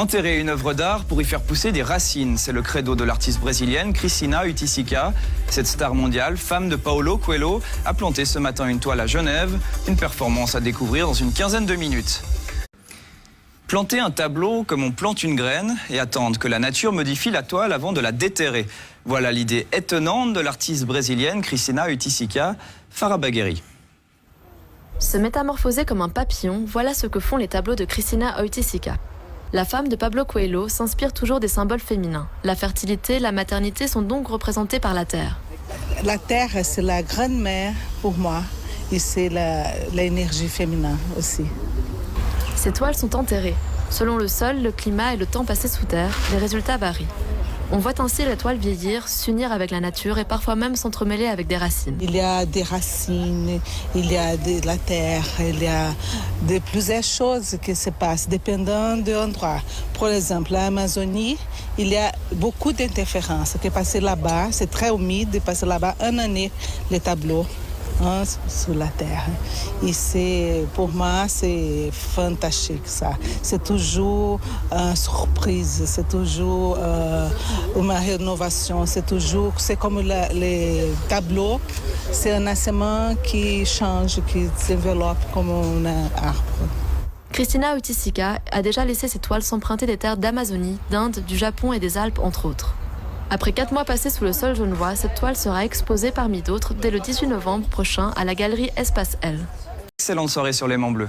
Enterrer une œuvre d'art pour y faire pousser des racines, c'est le credo de l'artiste brésilienne Cristina Utísica. Cette star mondiale, femme de Paulo Coelho, a planté ce matin une toile à Genève, une performance à découvrir dans une quinzaine de minutes. Planter un tableau comme on plante une graine et attendre que la nature modifie la toile avant de la déterrer. Voilà l'idée étonnante de l'artiste brésilienne Cristina Utísica, Farah Bagueri. Se métamorphoser comme un papillon, voilà ce que font les tableaux de Cristina Utísica. La femme de Pablo Coelho s'inspire toujours des symboles féminins. La fertilité, la maternité sont donc représentées par la terre. La terre, c'est la grande mère pour moi et c'est l'énergie féminine aussi. Ces toiles sont enterrées. Selon le sol, le climat et le temps passé sous terre, les résultats varient. On voit ainsi la toile vieillir, s'unir avec la nature et parfois même s'entremêler avec des racines. Il y a des racines, il y a de la terre, il y a de plusieurs choses qui se passent dépendant de l'endroit. Par exemple, l'Amazonie, il y a beaucoup d'interférences qui passent là-bas, c'est très humide, passer là-bas une année les tableaux. Sur la terre. Et pour moi, c'est fantastique ça. C'est toujours une surprise, c'est toujours une rénovation, c'est comme les tableaux, c'est un naissement qui change, qui s'enveloppe comme un arbre. Cristina Utísica a déjà laissé ses toiles s'emprunter des terres d'Amazonie, d'Inde, du Japon et des Alpes, entre autres. Après 4 mois passés sous le sol genevois, cette toile sera exposée parmi d'autres dès le 18 novembre prochain à la galerie Espace L. Excellente soirée sur l'Aimant Bleu.